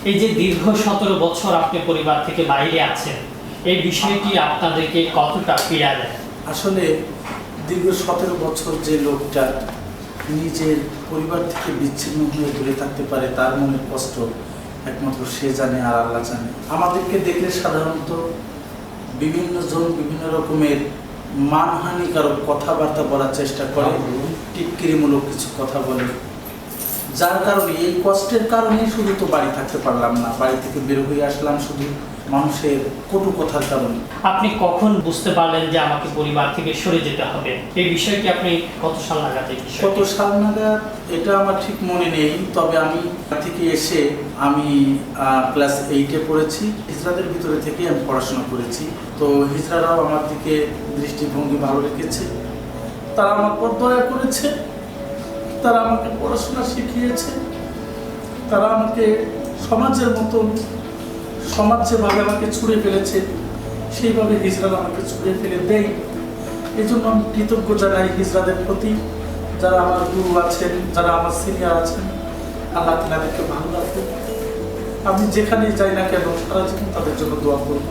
এই যে দীর্ঘ 17 বছর আপনি পরিবার থেকে বাইরে আছেন, এই বিষয়টি আপনাদেরকে কতটা পীড়া দেয়? আসলে দীর্ঘ 17 বছর যে লোকটা নিজের পরিবার থেকে বিচ্ছিন্ন হয়ে দূরে থাকতে পারে, তার মনের কষ্ট একমাত্র সে জানে আর আল্লাহ জানে। আমাদেরকে দেখলে সাধারণত বিভিন্ন জন বিভিন্ন রকমের মানহানিকারক কথাবার্তা বলার চেষ্টা করে, টিটকিরিমূলক কিছু কথা বলে, যার কারণে এই কষ্টের কারণে শুধু তো বাড়ি থাকতে পারলাম না, বাড়ি থেকে বের হয়ে আসলাম শুধু মানুষের কটু কথার কারণে। আপনি কখন বুঝতে পারলেন যে আমাকে পরিবার থেকে সরে যেতে হবে? এই বিষয়টি আপনি কত সাল নাগাদ? কত সাল নাগাদ এটা আমার ঠিক মনে নেই, তবে আমি থেকে এসে আমি ক্লাস 8-এ পড়েছি। হিজড়াদের ভিতরে থেকে আমি পড়াশোনা করেছি, তো হিজড়ারাও আমার দিকে দৃষ্টিভঙ্গি ভালো রেখেছে, তারা আমার পর দয়া করেছে, তারা আমাকে পড়াশোনা শিখিয়েছে, তারা আমাকে সমাজের মতন, সমাজ যেভাবে আমাকে ছুঁড়ে ফেলেছে সেইভাবে হিজড়ারা আমাকে ছুঁড়ে ফেলে দেয়। এই জন্য আমি কৃতজ্ঞ জানাই হিজড়াদের প্রতি, যারা আমার গুরু আছেন, যারা আমার সিনিয়র আছেন। আল্লাহ তাদেরকে ভালো রাখুন। আমি যেখানেই যাই না কেন সারা জীবন তাদের জন্য দোয়া করব।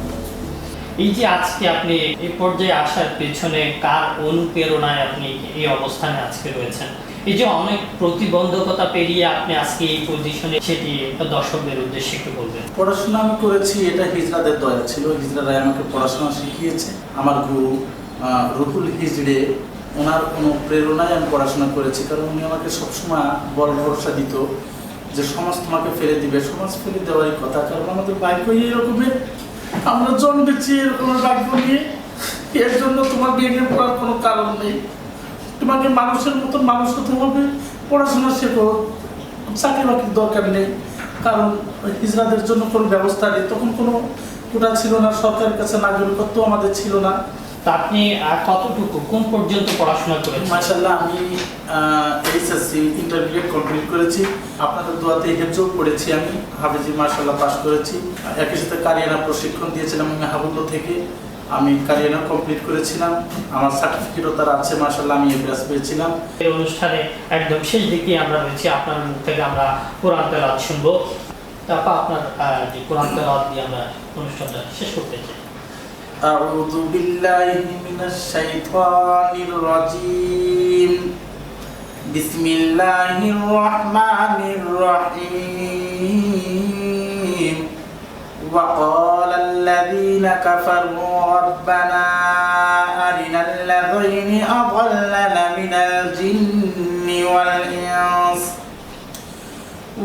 এই যে আজকে আপনি এই পর্যায়ে আসার পেছনে কার অনুপ্রেরণায় আপনি এই অবস্থানে আজকে রয়েছেন? এই যে অনেক প্রতিবন্ধকতা পেরিয়ে আপনি আজকে এই পজিশনে, সেটি দর্শকদের উদ্দেশ্যে একটু বলবেন। পড়াশোনা আমি করেছি, এটা হিজড়াদের দয়া ছিল, হিজড়ারাই আমাকে পড়াশোনা শিখিয়েছে। আমার গুরু রুহুল হিজড়ে, ওনার অনুপ্রেরণায় আমি পড়াশোনা করেছি, কারণ উনি আমাকে সবসময় বড় ভরসা দিত যে সমাজ তোমাকে ফেলে দিবে। সমাজ ফেলে দেওয়ারই কথা, কারণ আমাদের ভাগ্য এরকমের, আমরা জন্মেছি এরকমের ভাগ্য নিয়ে। এর জন্য তোমার ভেঙে পড়ার কোনো কারণ নেই, তোমাকে মানুষের মতন মানুষ হতে হবে, পড়াশোনা শেখো, চাকরি বাকরির দরকার নেই। কারণ হিজড়াদের জন্য কোনো ব্যবস্থা নেই, তখন কোনো কোটা ছিল না, সরকারের কাছে নাগরিকত্ব আমাদের ছিল না। তা আপনি কতটুকু, কোন পর্যন্ত পড়াশোনা করেছেন? মাশাআল্লাহ, আমি এইচএসসি ইন্টারমিডিয়েট কমপ্লিট করেছি, আপনাদের দোয়াতে হেফজও পড়েছি, আমি হাফেজি মাশাআল্লাহ পাস করেছি। একই সাথে কারিয়ানা প্রশিক্ষণ দিয়েছিলাম আমি হাবুল্ল থেকে, আমি কারিয়ানা কমপ্লিট করেছিলাম, আমার সার্টিফিকেটও তার আছে মাশাআল্লাহ, আমি এপ্লাস পেয়েছিলাম। এই অনুষ্ঠানে একদম শেষ দিকে আমরা রয়েছি, আপনার মুখ থেকে আমরা কোরআন তেলাওয়াত শুনবো। তারপর আপনার যে কোরআন তেলাওয়াত দিয়ে আমরা অনুষ্ঠানটা শেষ করতে চাই। আউযু বিল্লাহি মিনাশ শাইতানির রাজীম। বিসমিল্লাহির রাহমানির রাহিম। ওয়া ক্বালাল্লাযীনা কাফারু রাব্বানা আরিনাল্লাযীনা আযাল্লানা মিনাল জিন্নি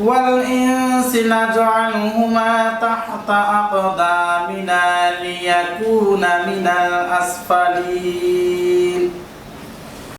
والإنس نجعلهما تحت أقدامنا ليكون من الأسفلين